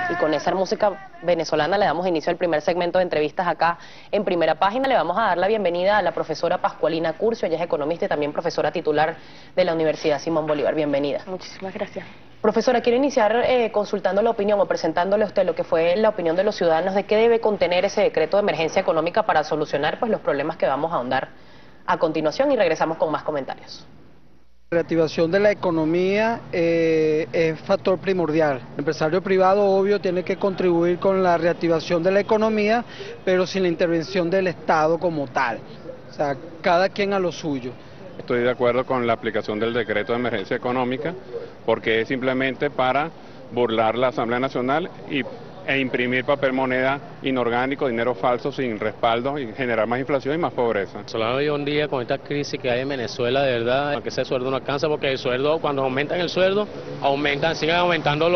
Y con esa música venezolana le damos inicio al primer segmento de entrevistas acá en Primera Página. Le vamos a dar la bienvenida a la profesora Pascualina Curcio. Ella es economista y también profesora titular de la Universidad Simón Bolívar. Bienvenida. Muchísimas gracias. Profesora, quiero iniciar consultando la opinión o presentándole a usted lo que fue la opinión de los ciudadanos de qué debe contener ese decreto de emergencia económica para solucionar los problemas que vamos a ahondar a continuación, y regresamos con más comentarios. La reactivación de la economía es factor primordial. El empresario privado, obvio, tiene que contribuir con la reactivación de la economía, pero sin la intervención del Estado como tal. O sea, cada quien a lo suyo. Estoy de acuerdo con la aplicación del decreto de emergencia económica, porque es simplemente para burlar la Asamblea Nacional e imprimir papel moneda inorgánico, dinero falso sin respaldo, y generar más inflación y más pobreza. Solo hoy en día con esta crisis que hay en Venezuela, de verdad, que ese sueldo no alcanza, porque el sueldo, cuando aumentan el sueldo, siguen aumentando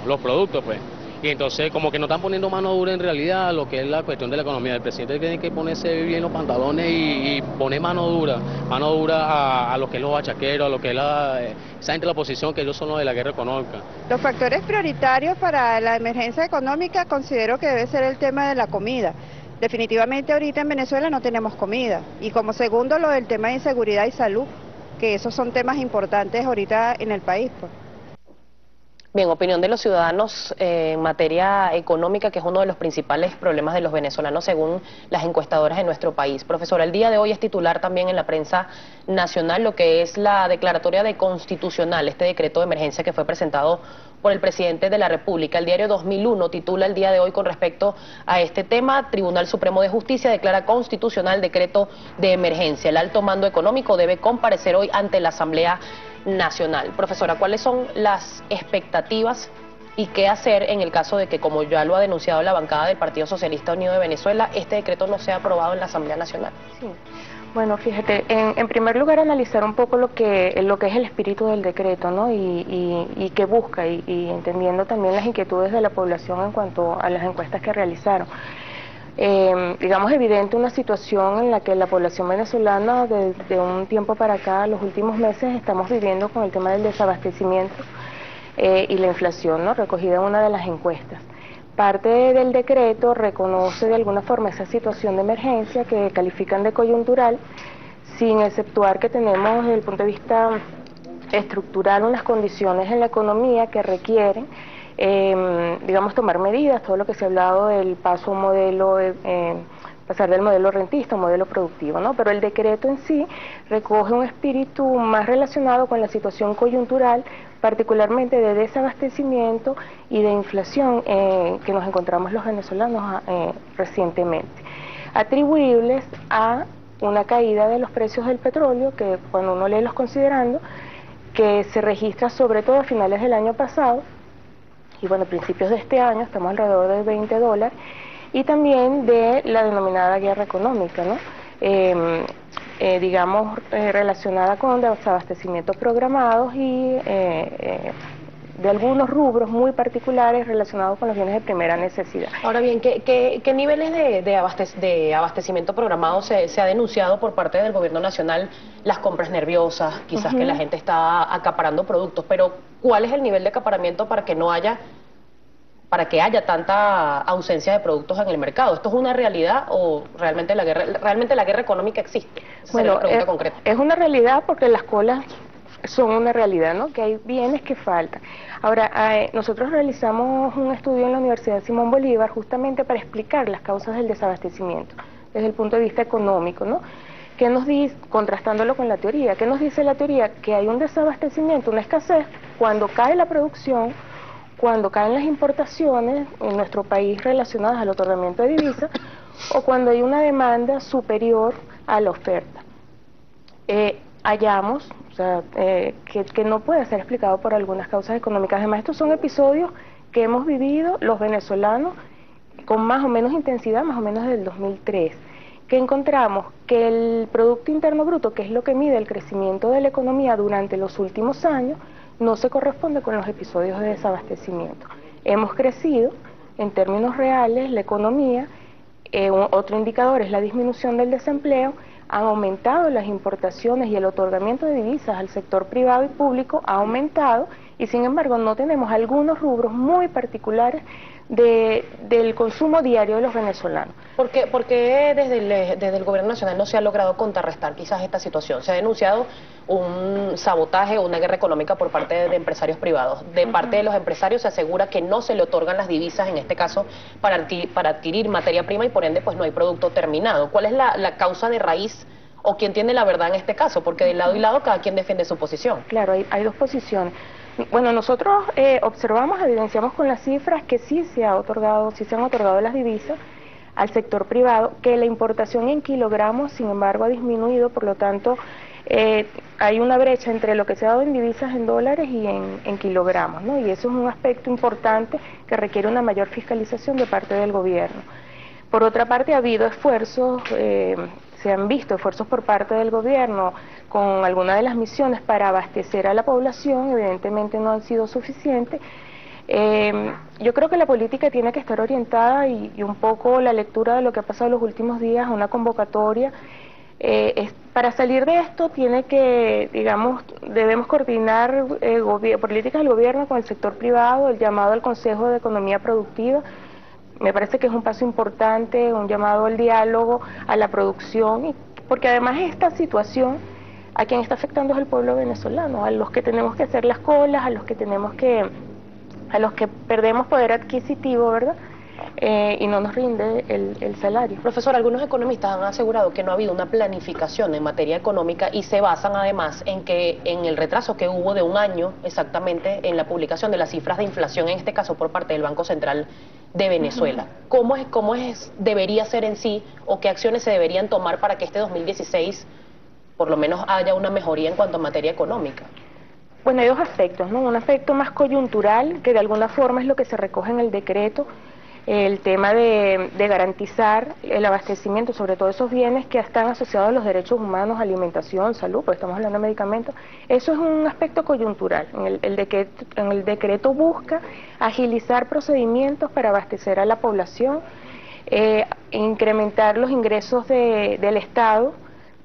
los productos, pues. Y entonces como que no están poniendo mano dura en realidad a lo que es la cuestión de la economía. El presidente tiene que ponerse bien los pantalones y poner mano dura a lo que es los bachaqueros, a lo que es esa gente de la oposición, que ellos son los de la guerra económica. Los factores prioritarios para la emergencia económica considero que debe ser el tema de la comida. Definitivamente ahorita en Venezuela no tenemos comida. Y como segundo, lo del tema de inseguridad y salud, que esos son temas importantes ahorita en el país, pues. Bien, opinión de los ciudadanos en materia económica, que es uno de los principales problemas de los venezolanos según las encuestadoras de nuestro país. Profesora, el día de hoy es titular también en la prensa nacional lo que es la declaratoria de constitucional, este decreto de emergencia que fue presentado por el presidente de la República. El diario 2001 titula el día de hoy con respecto a este tema: Tribunal Supremo de Justicia declara constitucional decreto de emergencia. El alto mando económico debe comparecer hoy ante la Asamblea Nacional. Profesora, ¿cuáles son las expectativas y qué hacer en el caso de que, como ya lo ha denunciado la bancada del Partido Socialista Unido de Venezuela, este decreto no sea aprobado en la Asamblea Nacional? Sí. Bueno, fíjate, en primer lugar analizar un poco lo que es el espíritu del decreto, ¿no? Y qué busca, y entendiendo también las inquietudes de la población en cuanto a las encuestas que realizaron. Digamos evidente una situación en la que la población venezolana de un tiempo para acá, los últimos meses, estamos viviendo con el tema del desabastecimiento y la inflación, ¿no? Recogida en una de las encuestas. Parte del decreto reconoce de alguna forma esa situación de emergencia que califican de coyuntural, sin exceptuar que tenemos desde el punto de vista estructural unas condiciones en la economía que requieren digamos, tomar medidas, todo lo que se ha hablado del paso a un modelo, pasar del modelo rentista a un modelo productivo, ¿no? Pero el decreto en sí recoge un espíritu más relacionado con la situación coyuntural, particularmente de desabastecimiento y de inflación que nos encontramos los venezolanos recientemente, atribuibles a una caída de los precios del petróleo, que cuando uno lee los considerandos, que se registra sobre todo a finales del año pasado, y bueno, a principios de este año estamos alrededor de $20, y también de la denominada guerra económica, ¿no? Digamos, relacionada con desabastecimientos programados y de algunos rubros muy particulares relacionados con los bienes de primera necesidad. Ahora bien, ¿qué niveles de abastecimiento programado se ha denunciado por parte del gobierno nacional? Las compras nerviosas, quizás que la gente está acaparando productos, pero ¿cuál es el nivel de acaparamiento para que haya tanta ausencia de productos en el mercado? ¿Esto es una realidad o realmente la guerra económica existe? Esa sería la pregunta concreta. Es una realidad porque las colas son una realidad, ¿no? Que hay bienes que faltan. Ahora, nosotros realizamos un estudio en la Universidad Simón Bolívar justamente para explicar las causas del desabastecimiento desde el punto de vista económico, ¿no? ¿Qué nos dice, contrastándolo con la teoría? ¿Qué nos dice la teoría? Que hay un desabastecimiento, una escasez, cuando cae la producción, cuando caen las importaciones en nuestro país relacionadas al otorgamiento de divisas, o cuando hay una demanda superior a la oferta. Hallamos, o sea, que no puede ser explicado por algunas causas económicas. Además, estos son episodios que hemos vivido los venezolanos con más o menos intensidad, más o menos desde el 2003, que encontramos que el Producto Interno Bruto, que es lo que mide el crecimiento de la economía durante los últimos años, no se corresponde con los episodios de desabastecimiento. Hemos crecido en términos reales la economía, otro indicador es la disminución del desempleo, han aumentado las importaciones y el otorgamiento de divisas al sector privado y público ha aumentado, y sin embargo no tenemos algunos rubros muy particulares del consumo diario de los venezolanos. ¿Por qué desde el gobierno nacional no se ha logrado contrarrestar quizás esta situación? Se ha denunciado un sabotaje o una guerra económica por parte de empresarios privados. De parte de los empresarios se asegura que no se le otorgan las divisas, en este caso, para adquirir materia prima y por ende pues no hay producto terminado. ¿Cuál es la causa de raíz o quién tiene la verdad en este caso? Porque de lado y lado cada quien defiende su posición. Claro, hay dos posiciones. Bueno, nosotros observamos, evidenciamos con las cifras que sí se han otorgado las divisas al sector privado, que la importación en kilogramos, sin embargo, ha disminuido, por lo tanto, hay una brecha entre lo que se ha dado en divisas en dólares y en kilogramos, ¿no? Y eso es un aspecto importante que requiere una mayor fiscalización de parte del gobierno. Por otra parte, ha habido esfuerzos, se han visto esfuerzos por parte del gobierno con algunas de las misiones para abastecer a la población, evidentemente no han sido suficientes. Yo creo que la política tiene que estar orientada y un poco la lectura de lo que ha pasado en los últimos días, una convocatoria. Para salir de esto tiene que, digamos, debemos coordinar políticas del gobierno con el sector privado, el llamado al Consejo de Economía Productiva. Me parece que es un paso importante, un llamado al diálogo, a la producción, porque además esta situación a quien está afectando es el pueblo venezolano, a los que tenemos que hacer las colas, a los que perdemos poder adquisitivo, ¿verdad? Y no nos rinde el salario. Profesor, algunos economistas han asegurado que no ha habido una planificación en materia económica y se basan además en el retraso que hubo de un año exactamente en la publicación de las cifras de inflación, en este caso por parte del Banco Central de Venezuela. ¿Cómo debería ser en sí o qué acciones se deberían tomar para que este 2016 por lo menos haya una mejoría en cuanto a materia económica? Bueno, hay dos aspectos, ¿no? Un aspecto más coyuntural, que de alguna forma es lo que se recoge en el decreto, el tema de garantizar el abastecimiento, sobre todo esos bienes que están asociados a los derechos humanos, alimentación, salud, pues estamos hablando de medicamentos. Eso es un aspecto coyuntural. En el decreto busca agilizar procedimientos para abastecer a la población, incrementar los ingresos del Estado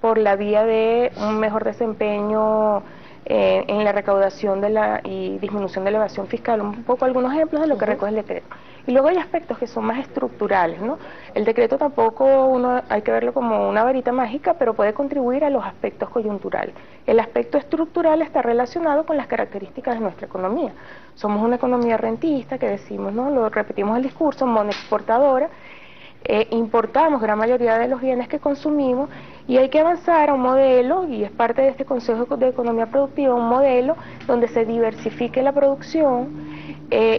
por la vía de un mejor desempeño en la recaudación y disminución de la evasión fiscal, un poco algunos ejemplos de lo que recoge el decreto. Y luego hay aspectos que son más estructurales, ¿no? El decreto tampoco hay que verlo como una varita mágica, pero puede contribuir a los aspectos coyunturales. El aspecto estructural está relacionado con las características de nuestra economía. Somos una economía rentista, que decimos, ¿no? Lo repetimos el discurso, monoexportadora. Importamos gran mayoría de los bienes que consumimos y hay que avanzar a un modelo, y es parte de este Consejo de Economía Productiva, un modelo donde se diversifique la producción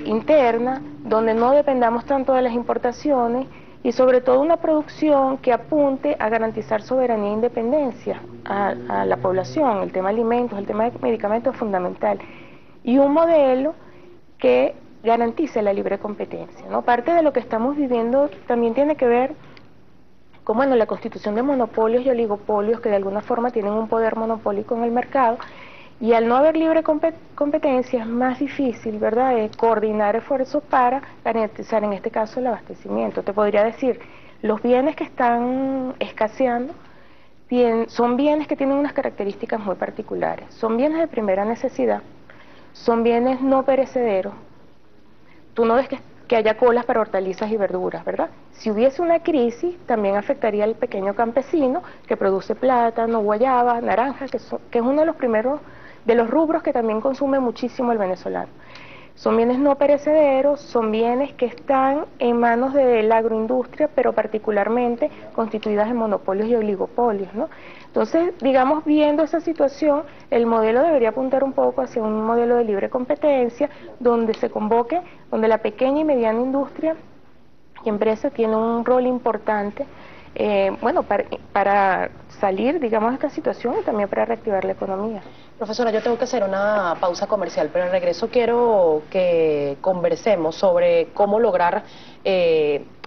interna, donde no dependamos tanto de las importaciones y sobre todo una producción que apunte a garantizar soberanía e independencia a la población. El tema de alimentos, el tema de medicamentos es fundamental, y un modelo que garantice la libre competencia, ¿no? Parte de lo que estamos viviendo también tiene que ver con, bueno, la constitución de monopolios y oligopolios que de alguna forma tienen un poder monopólico en el mercado, y al no haber libre competencia es más difícil, ¿verdad?, coordinar esfuerzos para garantizar en este caso el abastecimiento. Te podría decir, los bienes que están escaseando son bienes que tienen unas características muy particulares, son bienes de primera necesidad, son bienes no perecederos. Tú no ves que haya colas para hortalizas y verduras, ¿verdad? Si hubiese una crisis, también afectaría al pequeño campesino que produce plátano, guayaba, naranja, que es uno de los primeros de los rubros que también consume muchísimo el venezolano. Son bienes no perecederos, son bienes que están en manos de la agroindustria, pero particularmente constituidas en monopolios y oligopolios, ¿no? Entonces, digamos, viendo esa situación, el modelo debería apuntar un poco hacia un modelo de libre competencia, donde se convoque, donde la pequeña y mediana industria y empresa tiene un rol importante, bueno, para salir, digamos, de esta situación y también para reactivar la economía. Profesora, yo tengo que hacer una pausa comercial, pero al regreso quiero que conversemos sobre cómo lograr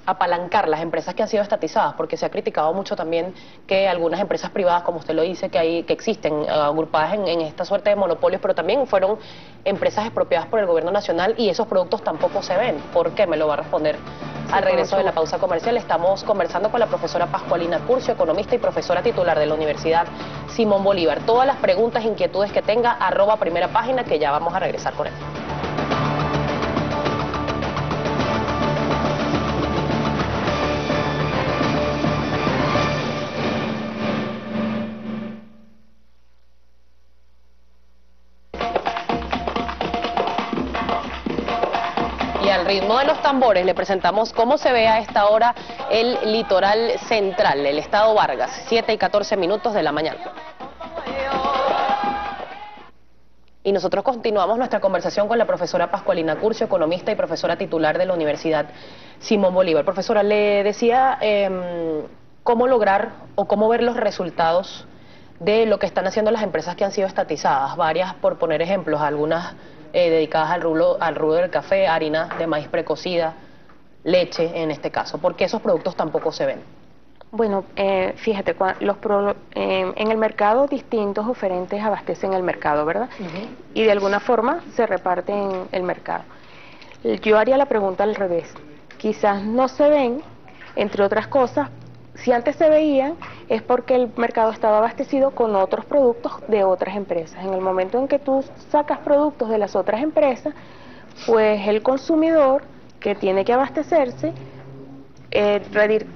apalancar las empresas que han sido estatizadas, porque se ha criticado mucho también que algunas empresas privadas, como usted lo dice, que existen agrupadas en esta suerte de monopolios, pero también fueron empresas expropiadas por el gobierno nacional y esos productos tampoco se ven. ¿Por qué? Me lo va a responder Al regreso de la mucho pausa comercial estamos conversando con la profesora Pascualina Curcio, economista y profesora titular de la Universidad Simón Bolívar. Todas las preguntas, inquietudes que tenga, @primera página, que ya vamos a regresar con él. Y al ritmo de los tambores le presentamos cómo se ve a esta hora el litoral central, el estado Vargas, 7:14 de la mañana. Y nosotros continuamos nuestra conversación con la profesora Pascualina Curcio, economista y profesora titular de la Universidad Simón Bolívar. Profesora, le decía cómo lograr o cómo ver los resultados de lo que están haciendo las empresas que han sido estatizadas, varias, por poner ejemplos, algunas dedicadas al rubro del café, harina de maíz precocida, leche en este caso, porque esos productos tampoco se ven. Bueno, fíjate, en el mercado distintos oferentes abastecen el mercado, ¿verdad? Y de alguna forma se reparten el mercado. Yo haría la pregunta al revés. Quizás no se ven, entre otras cosas, si antes se veían, es porque el mercado estaba abastecido con otros productos de otras empresas. En el momento en que tú sacas productos de las otras empresas, pues el consumidor que tiene que abastecerse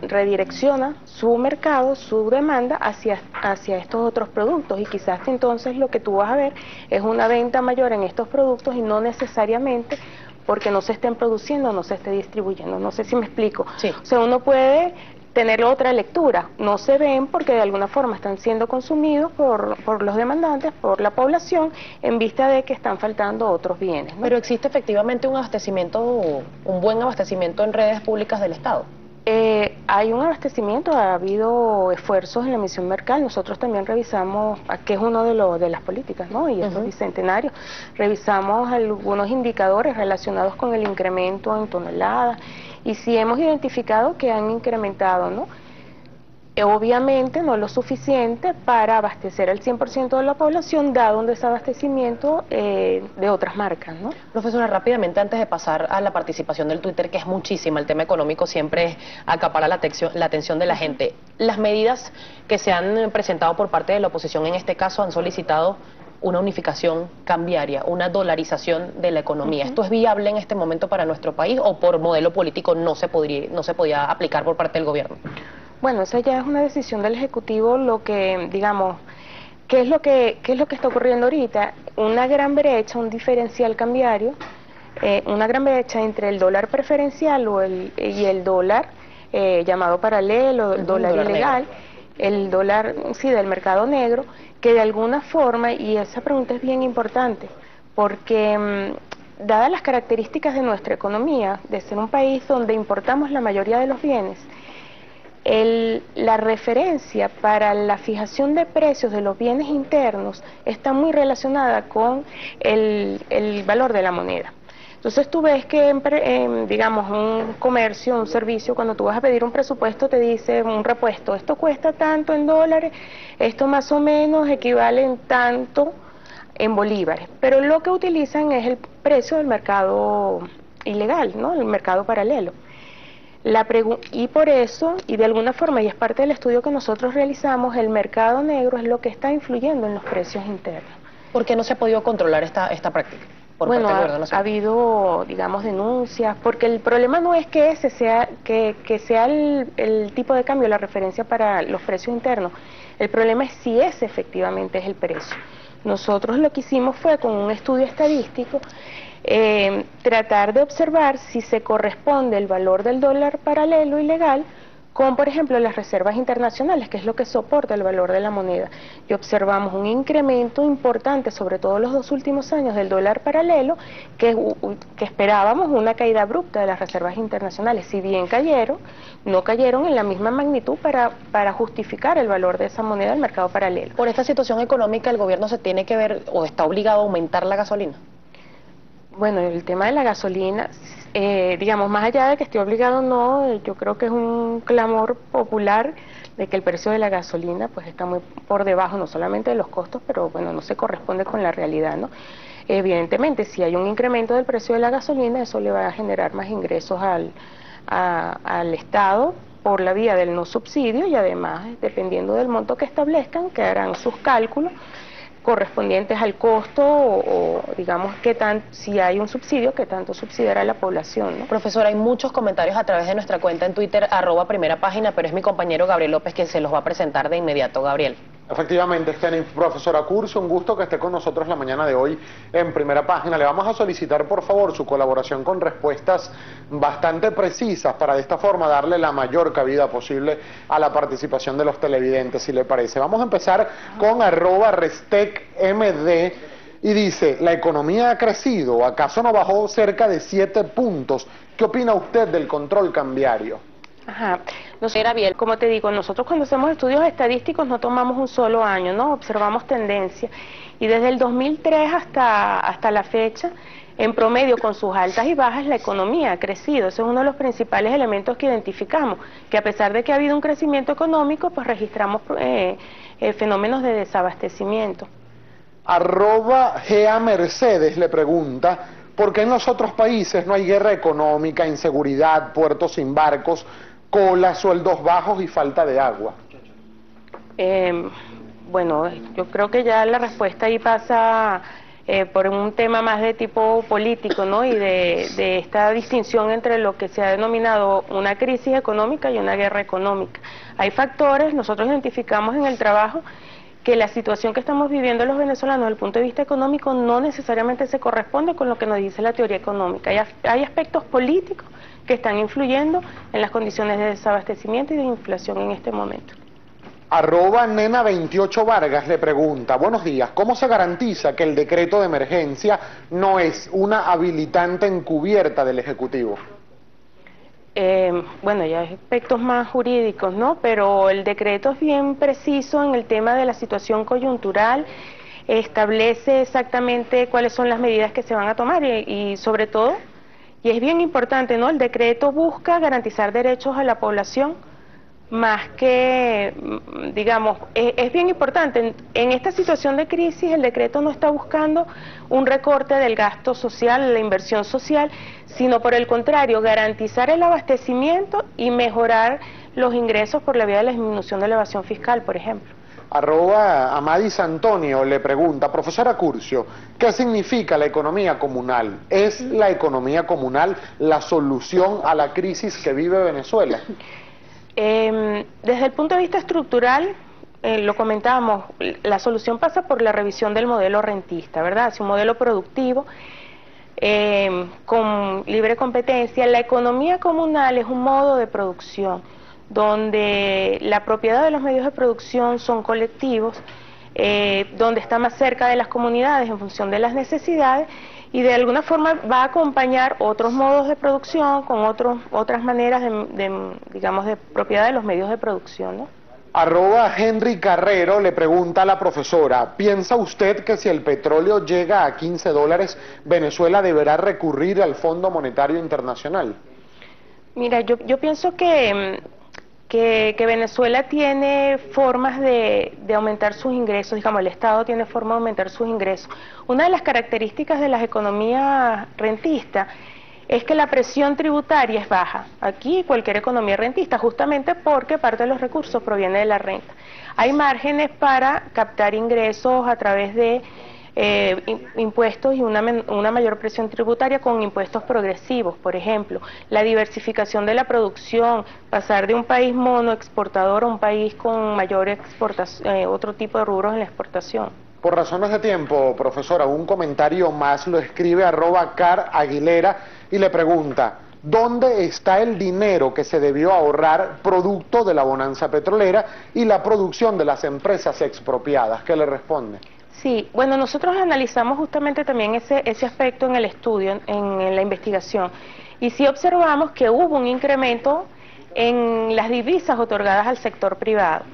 redirecciona su mercado, su demanda hacia estos otros productos, y quizás entonces lo que tú vas a ver es una venta mayor en estos productos y no necesariamente porque no se estén produciendo, no se esté distribuyendo. No sé si me explico. Sí. O sea, uno puede tener otra lectura, no se ven porque de alguna forma están siendo consumidos por los demandantes, por la población, en vista de que están faltando otros bienes, ¿no? Pero existe efectivamente un abastecimiento, un buen abastecimiento en redes públicas del Estado. Hay un abastecimiento, ha habido esfuerzos en la misión Mercal. Nosotros también revisamos, que es uno de las políticas, ¿no? Y estos bicentenarios, revisamos algunos indicadores relacionados con el incremento en toneladas, y sí hemos identificado que han incrementado, ¿no? Obviamente no lo suficiente para abastecer al 100% de la población, dado un desabastecimiento de otras marcas, ¿no? Profesora, rápidamente, antes de pasar a la participación del Twitter, que es muchísima, el tema económico siempre acapara la atención de la gente. Las medidas que se han presentado por parte de la oposición en este caso han solicitado una unificación cambiaria, una dolarización de la economía. ¿Esto es viable en este momento para nuestro país o por modelo político no se podía aplicar por parte del gobierno? Bueno, esa ya es una decisión del Ejecutivo. Lo que, digamos, ¿qué es lo que está ocurriendo ahorita? Una gran brecha, un diferencial cambiario, una gran brecha entre el dólar preferencial y el dólar llamado paralelo, el dólar ilegal, el dólar, sí, del mercado negro, que de alguna forma, y esa pregunta es bien importante, porque dadas las características de nuestra economía, de ser un país donde importamos la mayoría de los bienes, la referencia para la fijación de precios de los bienes internos está muy relacionada con el valor de la moneda. Entonces tú ves que, digamos, un comercio, un servicio, cuando tú vas a pedir un presupuesto te dice un repuesto, esto cuesta tanto en dólares, esto más o menos equivale en tanto en bolívares, pero lo que utilizan es el precio del mercado ilegal, ¿no? El mercado paralelo. Y por eso, y de alguna forma, y es parte del estudio que nosotros realizamos, el mercado negro es lo que está influyendo en los precios internos. ¿Por qué no se ha podido controlar esta práctica? Bueno, ha habido, digamos, denuncias, porque el problema no es que ese sea, que sea el tipo de cambio, la referencia para los precios internos. El problema es si ese efectivamente es el precio. Nosotros lo que hicimos fue, con un estudio estadístico, tratar de observar si se corresponde el valor del dólar paralelo ilegal con, por ejemplo, las reservas internacionales, que es lo que soporta el valor de la moneda. Y observamos un incremento importante, sobre todo los 2 últimos años, del dólar paralelo, que esperábamos una caída abrupta de las reservas internacionales. Si bien cayeron, no cayeron en la misma magnitud para justificar el valor de esa moneda del mercado paralelo. Por esta situación económica, ¿el gobierno se tiene que ver o está obligado a aumentar la gasolina? Bueno, el tema de la gasolina, digamos, más allá de que esté obligado o no, yo creo que es un clamor popular de que el precio de la gasolina pues está muy por debajo, no solamente de los costos, pero bueno, no se corresponde con la realidad, ¿no? Evidentemente, si hay un incremento del precio de la gasolina, eso le va a generar más ingresos al Estado por la vía del no subsidio, y además, dependiendo del monto que establezcan, que harán sus cálculos correspondientes al costo o digamos si hay un subsidio, que tanto subsidiará a la población, ¿no? Profesora, hay muchos comentarios a través de nuestra cuenta en Twitter, @primerapágina, pero es mi compañero Gabriel López quien se los va a presentar de inmediato. Gabriel. Efectivamente, profesora Curcio, un gusto que esté con nosotros la mañana de hoy en Primera Página. Le vamos a solicitar, por favor, su colaboración con respuestas bastante precisas para de esta forma darle la mayor cabida posible a la participación de los televidentes, si le parece. Vamos a empezar con @RestecMD y dice: la economía ha crecido, ¿acaso no bajó cerca de 7 puntos? ¿Qué opina usted del control cambiario? Ajá, como te digo, nosotros cuando hacemos estudios estadísticos no tomamos un solo año, ¿no? Observamos tendencia, y desde el 2003 hasta la fecha, en promedio, con sus altas y bajas, la economía ha crecido. Ese es uno de los principales elementos que identificamos, que a pesar de que ha habido un crecimiento económico, pues registramos fenómenos de desabastecimiento. @Gea Mercedes le pregunta: ¿por qué en los otros países no hay guerra económica, inseguridad, puertos sin barcos, colas, sueldos bajos y falta de agua? Bueno, yo creo que ya la respuesta ahí pasa por un tema más de tipo político, ¿no? Y de esta distinción entre lo que se ha denominado una crisis económica y una guerra económica. Hay factores, nosotros identificamos en el trabajo que la situación que estamos viviendo los venezolanos desde el punto de vista económico no necesariamente se corresponde con lo que nos dice la teoría económica. Hay aspectos políticos que están influyendo en las condiciones de desabastecimiento y de inflación en este momento. @Nena28 Vargas le pregunta: buenos días, ¿cómo se garantiza que el decreto de emergencia no es una habilitante encubierta del Ejecutivo? Bueno, ya hay aspectos más jurídicos, ¿no? Pero el decreto es bien preciso en el tema de la situación coyuntural, establece exactamente cuáles son las medidas que se van a tomar y sobre todo, y es bien importante, ¿no? El decreto busca garantizar derechos a la población, más que, digamos, es bien importante, en esta situación de crisis el decreto no está buscando un recorte del gasto social, la inversión social, sino por el contrario, garantizar el abastecimiento y mejorar los ingresos por la vía de la disminución de la evasión fiscal, por ejemplo. @Amadis Antonio le pregunta: profesora Curcio, ¿qué significa la economía comunal? ¿Es la economía comunal la solución a la crisis que vive Venezuela? Desde el punto de vista estructural, lo comentábamos, la solución pasa por la revisión del modelo rentista, ¿verdad? Es un modelo productivo, con libre competencia. La economía comunal es un modo de producción donde la propiedad de los medios de producción son colectivos, donde está más cerca de las comunidades en función de las necesidades, y de alguna forma va a acompañar otros modos de producción con otras maneras digamos, de propiedad de los medios de producción, ¿no? @Henry Carrero le pregunta a la profesora: ¿piensa usted que si el petróleo llega a $15, Venezuela deberá recurrir al Fondo Monetario Internacional? Mira, yo pienso que Venezuela tiene formas de aumentar sus ingresos, digamos, el Estado tiene forma de aumentar sus ingresos. Una de las características de las economías rentistas es que la presión tributaria es baja. Aquí cualquier economía rentista, justamente porque parte de los recursos proviene de la renta. Hay márgenes para captar ingresos a través de impuestos y una mayor presión tributaria con impuestos progresivos, por ejemplo, la diversificación de la producción, pasar de un país monoexportador a un país con mayor exportación, otro tipo de rubros en la exportación. Por razones de tiempo, profesora, un comentario más lo escribe @CarAguilera y le pregunta: ¿dónde está el dinero que se debió ahorrar producto de la bonanza petrolera y la producción de las empresas expropiadas? ¿Qué le responde? Sí, bueno, nosotros analizamos justamente también ese aspecto en el estudio, en la investigación, y sí observamos que hubo un incremento en las divisas otorgadas al sector privado.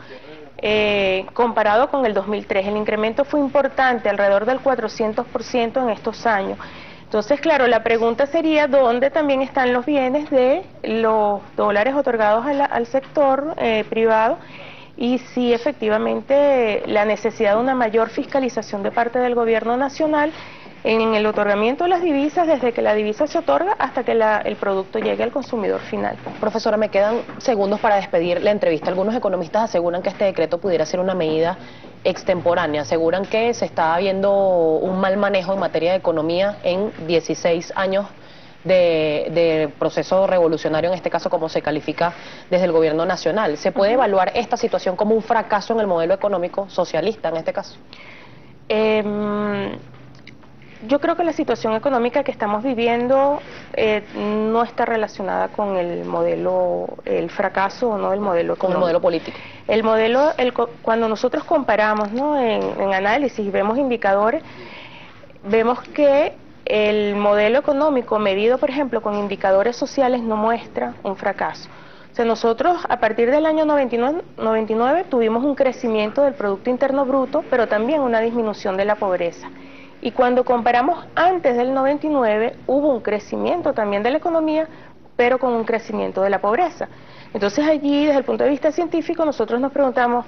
Comparado con el 2003, el incremento fue importante, alrededor del 400% en estos años. Entonces, claro, la pregunta sería: ¿dónde también están los bienes de los dólares otorgados al sector privado? Y si efectivamente la necesidad de una mayor fiscalización de parte del gobierno nacional en el otorgamiento de las divisas, desde que la divisa se otorga hasta que el producto llegue al consumidor final. Profesora, me quedan segundos para despedir la entrevista. Algunos economistas aseguran que este decreto pudiera ser una medida extemporánea. Aseguran que se está viendo un mal manejo en materia de economía en 16 años de proceso revolucionario, en este caso como se califica desde el gobierno nacional. ¿Se puede evaluar esta situación como un fracaso en el modelo económico socialista en este caso? Yo creo que la situación económica que estamos viviendo no está relacionada con el modelo, el fracaso o no del modelo económico. Con el modelo político. El modelo, cuando nosotros comparamos, ¿no?, en análisis y vemos indicadores, vemos que el modelo económico medido, por ejemplo, con indicadores sociales no muestra un fracaso. O sea, nosotros a partir del año 99 tuvimos un crecimiento del Producto Interno Bruto, pero también una disminución de la pobreza. Y cuando comparamos antes del 99, hubo un crecimiento también de la economía, pero con un crecimiento de la pobreza. Entonces allí, desde el punto de vista científico, nosotros nos preguntamos,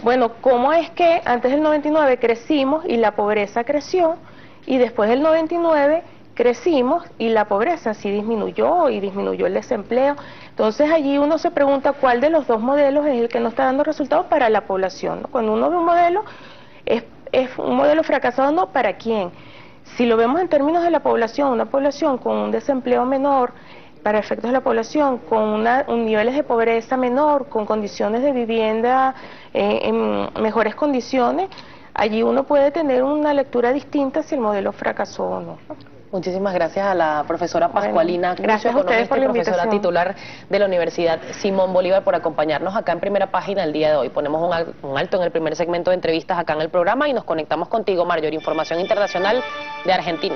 bueno, ¿cómo es que antes del 99 crecimos y la pobreza creció, y después del 99 crecimos y la pobreza sí disminuyó y disminuyó el desempleo? Entonces allí uno se pregunta cuál de los dos modelos es el que no está dando resultados para la población, ¿no? Cuando uno ve un modelo, ¿es un modelo fracasado o no? ¿Para quién? Si lo vemos en términos de la población, una población con un desempleo menor, para efectos de la población, con niveles de pobreza menor, con condiciones de vivienda en mejores condiciones, allí uno puede tener una lectura distinta si el modelo fracasó o no. Muchísimas gracias a la profesora Pascualina Curcio, gracias a ustedes por la profesora invitación. titular de la Universidad Simón Bolívar, por acompañarnos acá en Primera Página el día de hoy. Ponemos un alto en el primer segmento de entrevistas acá en el programa y nos conectamos contigo, Marjorie, información internacional de Argentina.